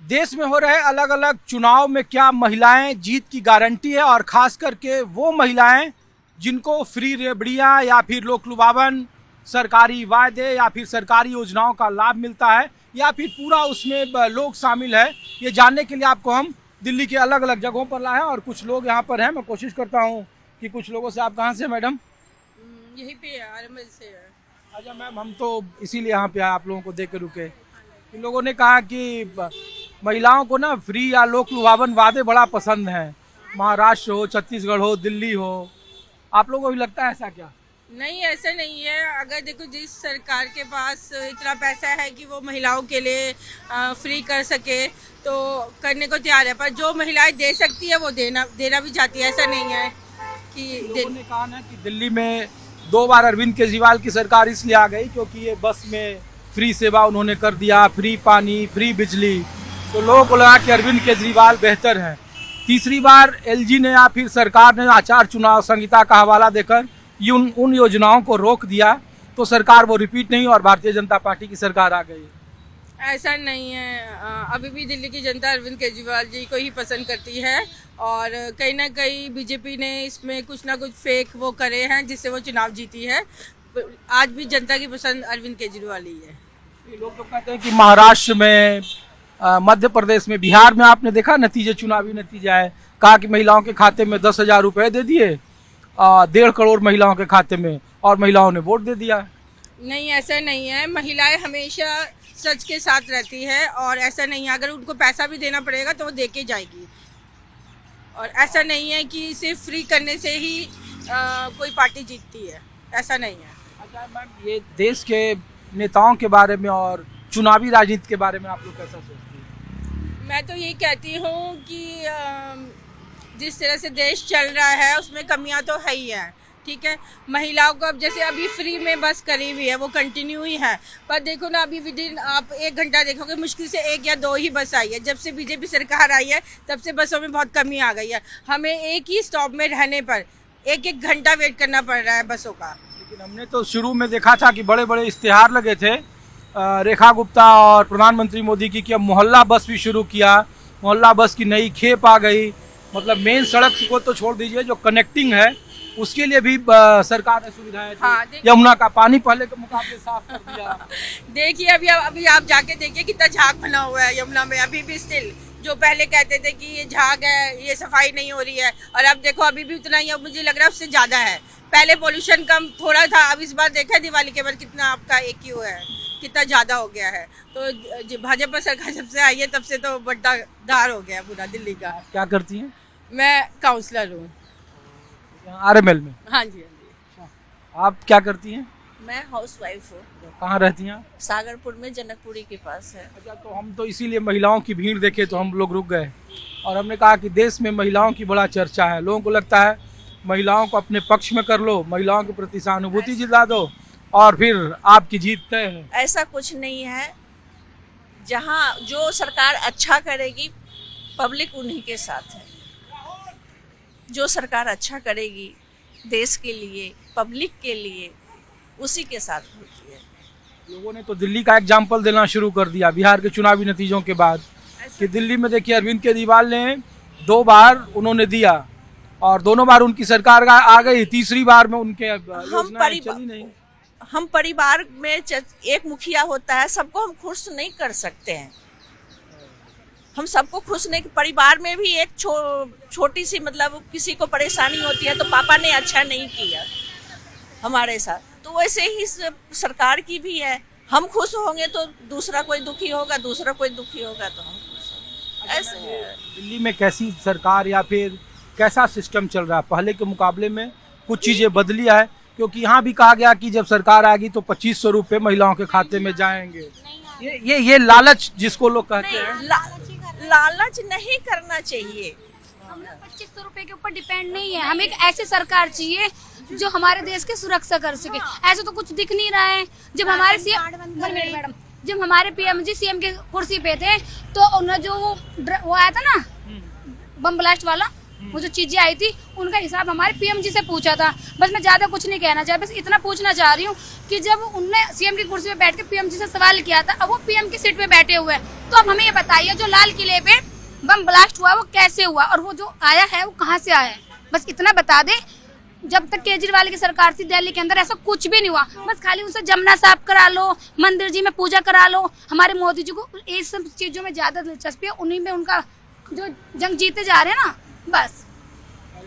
देश में हो रहे अलग अलग चुनाव में क्या महिलाएं जीत की गारंटी है, और खास करके वो महिलाएं जिनको फ्री रेबड़ियां या फिर लोक लुभावन, सरकारी वायदे या फिर सरकारी योजनाओं का लाभ मिलता है, या फिर पूरा उसमें लोग शामिल है। ये जानने के लिए आपको हम दिल्ली के अलग अलग जगहों पर लाए हैं और कुछ लोग यहाँ पर हैं। मैं कोशिश करता हूँ कि कुछ लोगों से, आप कहाँ से मैडम? यहीं पे आरमल से है। अच्छा मैम, हम तो इसीलिए यहाँ पे आप लोगों को देख के रुके। इन लोगों ने कहा कि महिलाओं को ना फ्री या लोक लुभावन वादे बड़ा पसंद हैं, महाराष्ट्र हो, छत्तीसगढ़ हो, दिल्ली हो। आप लोगों को भी लगता है ऐसा क्या? नहीं, ऐसा नहीं है। अगर देखो, जिस सरकार के पास इतना पैसा है कि वो महिलाओं के लिए फ्री कर सके तो करने को तैयार है, पर जो महिलाएं दे सकती है वो देना भी चाहती है। ऐसा नहीं है कि लोगों ने कहा ना कि दिल्ली में 2 बार अरविंद केजरीवाल की सरकार इसलिए आ गई क्योंकि ये बस में फ्री सेवा उन्होंने कर दिया, फ्री पानी, फ्री बिजली, तो लोगों को लगा कि अरविंद केजरीवाल बेहतर है। तीसरी बार एलजी ने या फिर सरकार ने आचार चुनाव संहिता का हवाला देकर उन योजनाओं को रोक दिया, तो सरकार वो रिपीट नहीं और भारतीय जनता पार्टी की सरकार आ गई। ऐसा नहीं है। अभी भी दिल्ली की जनता अरविंद केजरीवाल जी को ही पसंद करती है, और कहीं ना कहीं बीजेपी ने इसमें कुछ ना कुछ फेक वो करे हैं जिससे वो चुनाव जीती है। आज भी जनता की पसंद अरविंद केजरीवाल ही है। लोग तो कहते हैं कि महाराष्ट्र में, मध्य प्रदेश में, बिहार में आपने देखा नतीजे, चुनावी नतीजा है, कहा कि महिलाओं के खाते में 10,000 रुपए दे दिए, 1.5 करोड़ महिलाओं के खाते में, और महिलाओं ने वोट दे दिया। नहीं, ऐसा नहीं है। महिलाएं हमेशा सच के साथ रहती है, और ऐसा नहीं है अगर उनको पैसा भी देना पड़ेगा तो वो दे के जाएगी। और ऐसा नहीं है कि सिर्फ फ्री करने से ही कोई पार्टी जीतती है, ऐसा नहीं है। अच्छा मैम, ये देश के नेताओं के बारे में और चुनावी राजनीति के बारे में आप लोग कैसा सोचते हैं? मैं तो ये कहती हूँ कि जिस तरह से देश चल रहा है उसमें कमियां तो है ही है। ठीक है, महिलाओं को अब जैसे अभी फ्री में बस करी हुई है वो कंटिन्यू ही है, पर देखो ना, अभी विदिन आप 1 घंटा देखोगे मुश्किल से 1 या 2 ही बस आई है। जब से बीजेपी सरकार आई है तब से बसों में बहुत कमी आ गई है। हमें एक ही स्टॉप में रहने पर 1-1 घंटा वेट करना पड़ रहा है बसों का। लेकिन हमने तो शुरू में देखा था कि बड़े बड़े इश्तेहार लगे थे रेखा गुप्ता और प्रधानमंत्री मोदी की, कि अब मोहल्ला बस भी शुरू किया, मोहल्ला बस की नई खेप आ गई। मतलब मेन सड़क को तो छोड़ दीजिए, जो कनेक्टिंग है उसके लिए भी सरकार ने सुविधाएं दी। हाँ, यमुना का पानी पहले के मुकाबले साफ कर दिया। देखिए, अभी आप जाके देखिए कितना झाग बना हुआ है यमुना में अभी भी स्टिल। जो पहले कहते थे कि ये झाग है, ये सफाई नहीं हो रही है, और अब देखो अभी भी उतना ही, अब मुझे लग रहा है उससे ज्यादा है। पहले पोल्यूशन कम थोड़ा था, अब इस बार देखा दिवाली के बाद कितना आपका AQ है, कितना ज्यादा हो गया है। तो भाजपा सरकार जब से आई है तब से तो बड़ा धार हो गया पूरा दिल्ली का। क्या करती हैं? मैं काउंसलर हूँ RML में। हाँ जी, हाँ जी। आप क्या करती हैं? मैं हाउस वाइफ हूँ। कहाँ रहती हैं? सागरपुर में, जनकपुरी के पास है। अच्छा, तो हम तो इसीलिए महिलाओं की भीड़ देखे तो हम लोग रुक गए, और हमने कहा कि देश में महिलाओं की बड़ा चर्चा है। लोगों को लगता है महिलाओं को अपने पक्ष में कर लो, महिलाओं के प्रति सहानुभूति जिला दो, और फिर आपकी जीत तय है। ऐसा कुछ नहीं है। जहाँ जो सरकार अच्छा करेगी पब्लिक उन्हीं के साथ है। जो सरकार अच्छा करेगी देश के लिए, पब्लिक के लिए, उसी के साथ होती है। लोगों ने तो दिल्ली का एग्जाम्पल देना शुरू कर दिया बिहार के चुनावी नतीजों के बाद, कि दिल्ली में देखिए अरविंद केजरीवाल ने 2 बार उन्होंने दिया, और दोनों बार उनकी सरकार आ गई, तीसरी बार में उनके योजनाएं चली नहीं। हम परिवार में एक मुखिया होता है, सबको हम खुश नहीं कर सकते हैं। हम सबको खुश नहीं, परिवार में भी एक छोटी सी, मतलब किसी को परेशानी होती है तो पापा ने अच्छा नहीं किया हमारे साथ, तो वैसे ही सरकार की भी है। हम खुश होंगे तो दूसरा कोई दुखी होगा, दूसरा कोई दुखी होगा तो हम खुश होंगे। ऐसे है। दिल्ली में कैसी सरकार या फिर कैसा सिस्टम चल रहा है? पहले के मुकाबले में कुछ चीजें बदली है, क्योंकि यहाँ भी कहा गया कि जब सरकार आएगी तो 2500 रुपए महिलाओं के खाते में जाएंगे। ये लालच जिसको लोग कहते हैं, लालच नहीं करना चाहिए। हम लोग 2500 रुपए के ऊपर डिपेंड नहीं है। हमें एक ऐसी सरकार चाहिए जो हमारे देश की सुरक्षा कर सके। ऐसा तो कुछ दिख नहीं रहा है। जब हमारे मैडम, जब हमारे PM जी CM के कुर्सी पे थे तो उन्होंने जो वो आया था ना बम ब्लास्ट वाला, वो जो चीजें आई थी उनका हिसाब हमारे PM जी से पूछा था। बस मैं ज्यादा कुछ नहीं कहना चाह, बस इतना पूछना चाह रही हूँ कि जब उनने CM की कुर्सी पे बैठ के PM जी से सवाल किया था, अब वो PM की सीट पे बैठे हुए हैं, तो अब हमें ये बताइए, जो लाल किले पे बम ब्लास्ट हुआ वो कैसे हुआ, और वो जो आया है वो कहाँ से आया है, बस इतना बता दे। जब तक केजरीवाल की सरकार थी दिल्ली के अंदर ऐसा कुछ भी नहीं हुआ, बस खाली उनसे जमुना साफ करा लो, मंदिर जी में पूजा करा लो। हमारे मोदी जी को ये सब चीजों में ज्यादा दिलचस्पी है, उन्हीं में उनका जो जंग जीते जा रहे हैं ना, बस।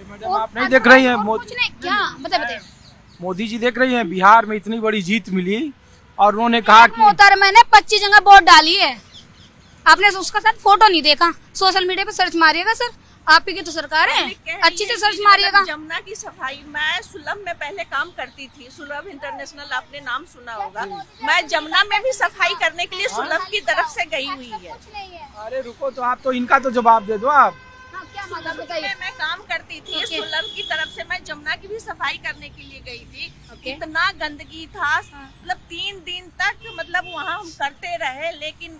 मैडम आप नहीं देख रही हैं कुछ नहीं, क्या बताइए। मोदी जी देख रही हैं बिहार में इतनी बड़ी जीत मिली और उन्होंने कहा कि मोहतरमा ने 25 जगह वोट डाली है, आपने उसका साथ फोटो नहीं देखा, सोशल मीडिया पे सर्च मारिएगा सर, आप ही की तो सरकार है, अच्छी से सर्च मारिएगा। जमुना की सफाई, मैं सुलभ में पहले काम करती थी, सुलभ इंटरनेशनल आपने नाम सुना होगा, मैं जमुना में भी सफाई करने के लिए सुलभ की तरफ से गई हुई है। अरे रुको, तो आप तो इनका तो जवाब दे दो आप। क्या मतलब बताइए। मैं काम करती थी सुलभ की तरफ से, मैं जमुना की भी सफाई करने के लिए गई थी। इतना गंदगी था, मतलब 3 दिन तक मतलब वहाँ हम करते रहे, लेकिन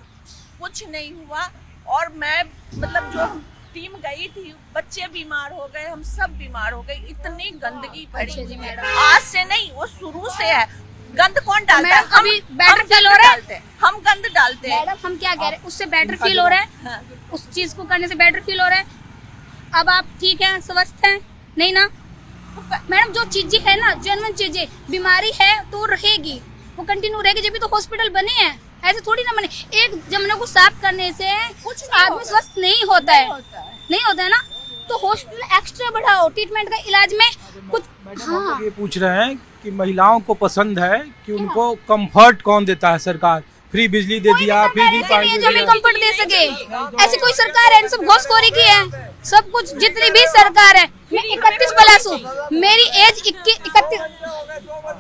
कुछ नहीं हुआ। और मैं मतलब जो टीम गई थी, बच्चे बीमार हो गए, हम सब बीमार हो गए, इतनी गंदगी पड़ी। आज से नहीं, वो शुरू से है। गंद कौन डालता है? अभी बेटर फील हो रहा है, हम गंद डालते हैं। मैडम हम क्या कह रहे हैं, उससे बेटर फील हो रहा है, उस चीज को करने से बेटर फील हो रहा है। अब आप ठीक है, स्वस्थ हैं, नहीं ना मैडम? जो चीजें है ना, जेन्युइन चीजें, बीमारी है तो रहेगी, वो कंटिन्यू रहेगी, जब भी तो हॉस्पिटल बने हैं, ऐसे थोड़ी ना बने। एक जमुना को साफ करने से कुछ आदमी स्वस्थ नहीं होता है, नहीं होता है ना, तो हॉस्पिटल एक्स्ट्रा बढ़ाओ, ट्रीटमेंट का इलाज में कुछ। हाँ, ये पूछ रहे हैं कि महिलाओं को पसंद है कि उनको कंफर्ट कौन देता है? सरकार फ्री बिजली दे दिया, फ्री पानी दे जो हमें दिया। कंफर्ट दे सके, ऐसी कोई सरकार है? सब घोषखोरी की है, सब कुछ जितनी भी सरकार है। मैं 31+ हूँ, मेरी एज 31।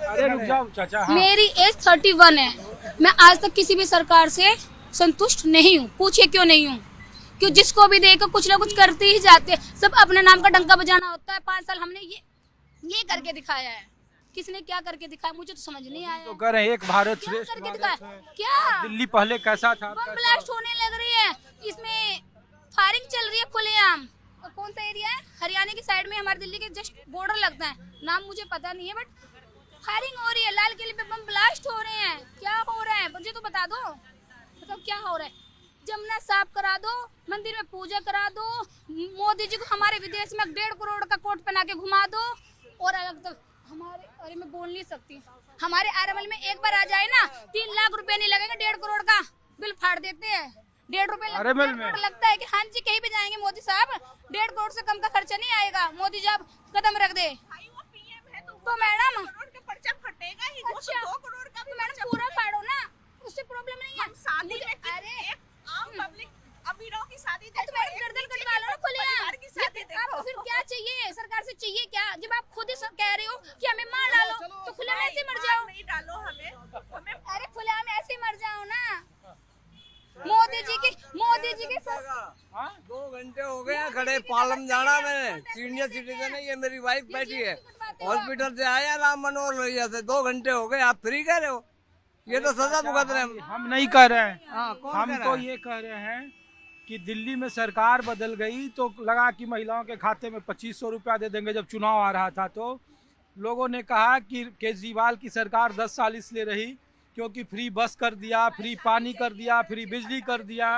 अरे रुक जाओ चाचा। हाँ। मेरी एज 31 है। मैं आज तक किसी भी सरकार से संतुष्ट नहीं हूँ। पूछिए क्यों नहीं हूँ? क्यों जिसको भी देखो कुछ ना कुछ करते ही जाते हैं, सब अपने नाम का डंका बजाना होता है। 5 साल हमने ये करके दिखाया है, किसने क्या करके दिखाया मुझे तो समझ नहीं आया। तो कह रहे हैं एक भारत क्या श्रेष्ठ करके भारत दिखाया? है। क्या दिल्ली पहले कैसा था? बम ब्लास्ट होने लग रही है, इसमें फायरिंग चल रही है खुलेआम। और कौन सा एरिया है? हरियाणा की साइड में, हमारे दिल्ली के जस्ट बॉर्डर लगता है, नाम मुझे पता नहीं है, बट फायरिंग हो रही है, लाल किले पे बम ब्लास्ट हो रहे हैं। क्या हो रहा है मुझे तो बता दो, मतलब क्या हो रहा है? जमुना साफ करा दो, मंदिर में पूजा करा दो, मोदी जी को हमारे विदेश में 1.5 करोड़ का कोट पहना के घुमा दो, और अलग तक हमारे, अरे मैं बोल नहीं सकती, हमारे आरवल में एक बार आ जाए ना, 3 लाख रुपए नहीं लगेगा, 1.5 करोड़ का बिल फाड़ देते हैं। 1.5 रुपए लगता है कि हाँ जी कहीं भी जाएंगे मोदी साहब, 1.5 करोड़ से कम का खर्चा नहीं आएगा। मोदी जी आप कदम रख दे तो मैडम पर्चा फटेगा ही। अच्छा, 2 करोड़ का तो मैडम पूरा फाड़ो ना, उससे प्रॉब्लम नहीं है। शादी में अरे आम पब्लिक अमीरों की शादी तो मैडम गर्दन कटवा लो ना खुलेआम। की शादी आपको फिर क्या चाहिए सरकार से? चाहिए क्या? जब आप खुद ही कह रहे हो कि हमें मार डालो, तो खुलेआम ऐसे मर जाओ। नहीं डालो हमें अरे खुलेआम ऐसे मर जाओ ना। मोदी जी की 2 घंटे हो गए हैं खड़े, पालम जाना मैंने, सीनियर सिटीजन है, ये मेरी वाइफ बैठी है, हॉस्पिटल से आया राम मनोहर लोहिया से, 2 घंटे हो गए, आप फ्री कह रहे हो? ये तो सजा भुगत रहे हैं। हम नहीं कह रहे हैं, हम कह तो रहा है? ये कह रहे हैं कि दिल्ली में सरकार बदल गई तो लगा कि महिलाओं के खाते में 2500 रुपया दे देंगे। जब चुनाव आ रहा था तो लोगों ने कहा कि केजरीवाल की सरकार 10 साल इसलिए रही क्योंकि फ्री बस कर दिया, फ्री पानी कर दिया, फ्री बिजली कर दिया,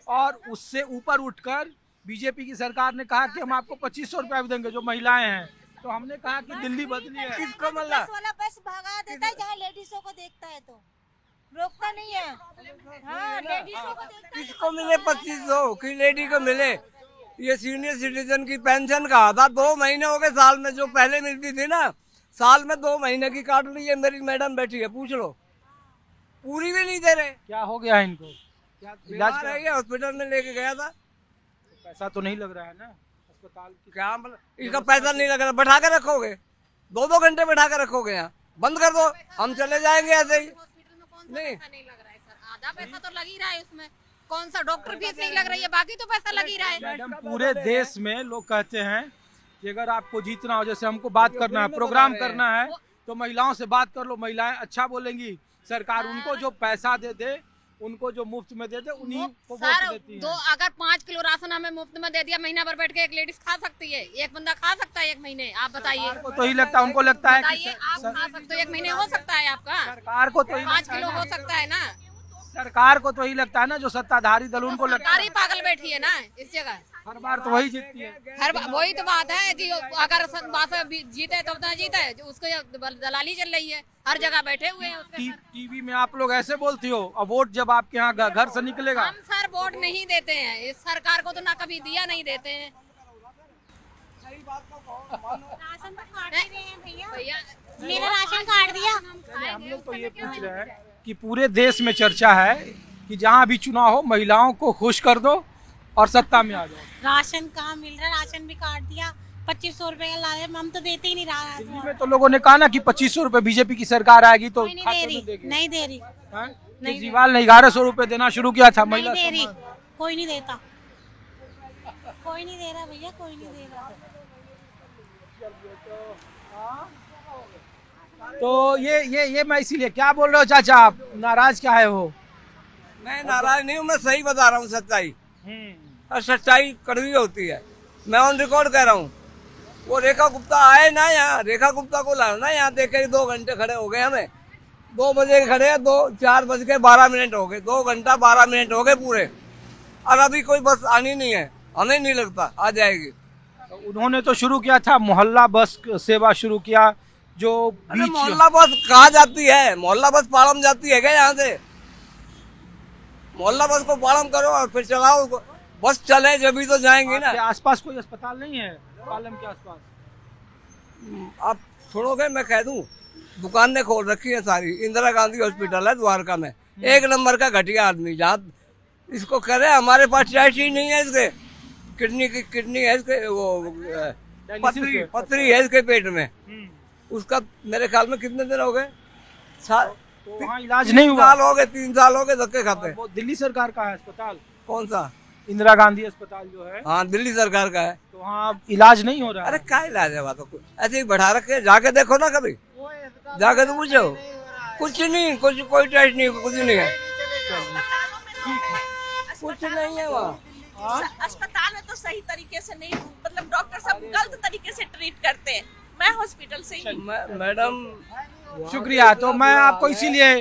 और उससे ऊपर उठकर बीजेपी की सरकार ने कहा कि हम आपको 2500 रुपया भी देंगे जो महिलाएं हैं। तो हमने कहा कि दिल्ली बदली है। किसको मिला? वाला बस भगा देता है जहाँ लेडीजों को देखता है तो रोकता नहीं है। हाँ, लेडीजों को देखता है। किसको मिले 2500 की लेडी को मिले? ये सीनियर सिटीजन की पेंशन कहा था, 2 महीने हो गए साल में, जो पहले मिलती थी ना, साल में 2 महीने की काट ली है। मेरी मैडम बैठी है, पूछ लो, पूरी भी नहीं दे रहे। क्या हो गया है इनको? क्या इलाज रह गया, हॉस्पिटल में लेके गया था। पैसा तो नहीं लग रहा है ना अस्पताल की? क्या मतलब इसका पैसा नहीं लग रहा? बैठा के रखोगे, 2-2 घंटे बैठा के रखोगे, यहाँ बंद कर दो, हम चले जाएंगे ऐसे ही। नहीं नहीं लग रहा है सर, आधा पैसा तो लग ही रहा है उसमें। कौन सा डॉक्टर फीस नहीं लग रही है, बाकी तो पैसा लग ही रहा है। मैडम पूरे देश में लोग कहते हैं कि अगर आपको जीतना हो, जैसे हमको बात करना है, प्रोग्राम करना है, तो महिलाओं से बात कर लो, महिलाएं अच्छा बोलेंगी। सरकार उनको जो पैसा दे दे, उनको जो मुफ्त में दे दे, उन्हीं को वोट देती है। अगर 5 किलो राशन हमें मुफ्त में दे दिया, महीना भर बैठ के एक लेडीज खा सकती है, एक बंदा खा सकता है 1 महीने? आप बताइए। सरकार को तो ही लगता है, उनको लगता है कि बताइए, आप खा सकते हो 1 महीने, हो सकता है आपका? सरकार को तो ही 5 लगता है किलो ना। हो सकता है ना? सरकार को तो यही लगता है ना, जो सत्ताधारी दल उनको लगता है सरकारी पागल बैठी है ना इस जगह। हर बार तो वही जीतती है। वही तो बात है कि अगर जीते तब तो जीते, उसको दलाली चल रही है, हर जगह बैठे हुए हैं उसके सर। टीवी में आप लोग ऐसे बोलती हो, अब वोट जब आपके यहाँ घर से निकलेगा। हम सर वोट नहीं देते हैं इस सरकार को, तो ना कभी दिया नहीं देते हैं। राशन तो काट ही रहे हैं भैया, भैया मेरा राशन काट दिया। हम लोग तो ये पूछ रहे हैं कि पूरे देश में चर्चा है कि जहाँ भी चुनाव हो महिलाओं को खुश कर दो और सत्ता में आ जाओ। राशन कहाँ मिल रहा है, राशन भी काट दिया। 2500 रुपए का ला रहे, हम तो देते ही नहीं रहा। दिल्ली में तो लोगों ने कहा ना कि 2500 रुपए बीजेपी की सरकार आएगी तो कोई नहीं खाते दे में रही, देगी। नहीं दे रही, हाँ? नहीं केजरीवाल ने 1100 रुपए देना शुरू किया था नहीं महिला दे रही, सम्मान। कोई नहीं देता, कोई नहीं दे रहा भैया, कोई नहीं दे रहा। तो ये मैं इसीलिए क्या बोल रहे हो चाचा, आप नाराज क्या है वो? मैं नाराज नहीं हूँ, मैं सही बता रहा हूँ सच्चाई, और सच्चाई कड़वी होती है। मैं ऑन रिकॉर्ड कह रहा हूँ। वो रेखा गुप्ता आए ना यहाँ, रेखा गुप्ता को लाना यहाँ, देखे 2 घंटे खड़े हो गए हमें। 2 बजे खड़े हैं, 4:12 हो गए, 2 घंटा 12 मिनट हो गए पूरे, और अभी कोई बस आनी नहीं है। हमें नहीं लगता आ जाएगी। तो उन्होंने तो शुरू किया था मोहल्ला बस सेवा शुरू किया, जो बीच मोहल्ला बस कहाँ जाती है? मोहल्ला बस पालम जाती है क्या यहाँ से? मोहल्ला बस को पालम करो और फिर चलाओ, बस चले जब भी तो जाएंगे ना। आपके आसपास कोई अस्पताल नहीं है पालम के आसपास? आप सुनोगे मैं कह दूं, दुकानें खोल रखी है सारी। इंदिरा गांधी हॉस्पिटल है द्वारका में, 1 नंबर का घटिया आदमी। जहाँ इसको करे हमारे पास चार्ज ही नहीं है, इसके किडनी है इसके, वो पथरी है इसके पेट में। उसका मेरे ख्याल में कितने दिन हो गए? तो वहाँ इलाज नहीं हुआ? 3 साल हो गए धक्के खाते। वो दिल्ली सरकार का है अस्पताल। कौन सा? इंदिरा गांधी अस्पताल जो है। हाँ दिल्ली सरकार का है। तो वहाँ इलाज नहीं हो रहा है। अरे क्या इलाज है? बात तो ऐसे ही बैठा रखे, जाके देखो ना कभी, जाके तो पूछो। कुछ नहीं, कोई टेस्ट नहीं, कुछ नहीं है, कुछ नहीं है वहाँ। अस्पताल में तो सही तरीके से नहीं, मतलब डॉक्टर सब गलत तरीके से ट्रीट करते हैं। मैं हॉस्पिटल से ही मैडम शुक्रिया। तो मैं आपको इसीलिए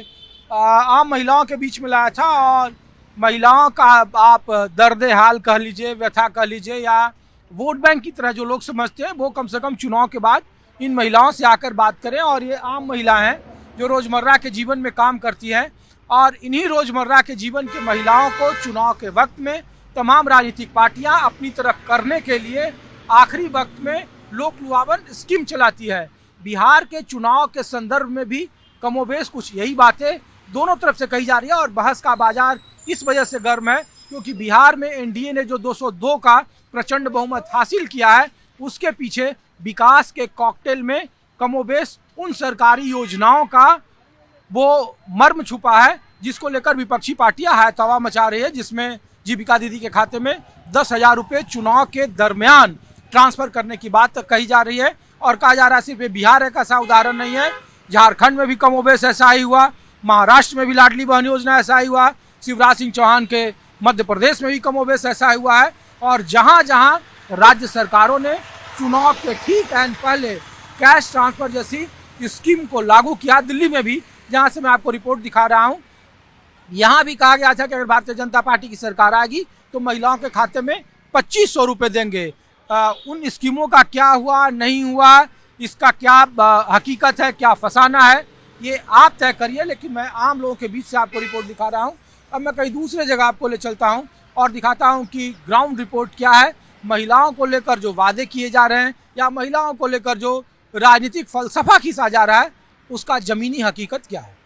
आम महिलाओं के बीच में लाया था, और महिलाओं का आप दर्द हाल कह लीजिए, व्यथा कह लीजिए, या वोट बैंक की तरह जो लोग समझते हैं, वो कम से कम चुनाव के बाद इन महिलाओं से आकर बात करें। और ये आम महिला हैं जो रोज़मर्रा के जीवन में काम करती हैं, और इन्हीं रोज़मर्रा के जीवन के महिलाओं को चुनाव के वक्त में तमाम राजनीतिक पार्टियां अपनी तरफ करने के लिए आखिरी वक्त में लोक लुभावन स्कीम चलाती है। बिहार के चुनाव के संदर्भ में भी कमोबेश कुछ यही बातें दोनों तरफ से कही जा रही है, और बहस का बाजार इस वजह से गर्म है क्योंकि बिहार में एनडीए ने जो 202 का प्रचंड बहुमत हासिल किया है, उसके पीछे विकास के कॉकटेल में कमोबेश उन सरकारी योजनाओं का वो मर्म छुपा है जिसको लेकर विपक्षी पार्टियां है तवा मचा रही है, जिसमें जीविका दीदी के खाते में 10,000 रुपये चुनाव के दरमियान ट्रांसफर करने की बात कही जा रही है। और कहा जा रहा है सिर्फ बिहार एक ऐसा उदाहरण नहीं है, झारखंड में भी कमोबेश ऐसा ही हुआ, महाराष्ट्र में भी लाडली बहन योजना ऐसा ही हुआ, शिवराज सिंह चौहान के मध्य प्रदेश में भी कमोबेश ऐसा ही हुआ है। और जहां जहां राज्य सरकारों ने चुनाव के ठीक एंड पहले कैश ट्रांसफर जैसी स्कीम को लागू किया, दिल्ली में भी, जहां से मैं आपको रिपोर्ट दिखा रहा हूं, यहां भी कहा गया था कि अगर भारतीय जनता पार्टी की सरकार आएगी तो महिलाओं के खाते में 2500 रुपये देंगे। उन स्कीमों का क्या हुआ नहीं हुआ, इसका क्या हकीकत है, क्या फसाना है, ये आप तय करिए। लेकिन मैं आम लोगों के बीच से आपको रिपोर्ट दिखा रहा हूँ। अब मैं कहीं दूसरे जगह आपको ले चलता हूँ और दिखाता हूँ कि ग्राउंड रिपोर्ट क्या है, महिलाओं को लेकर जो वादे किए जा रहे हैं या महिलाओं को लेकर जो राजनीतिक फलसफा खींचा जा रहा है, उसका ज़मीनी हकीकत क्या है।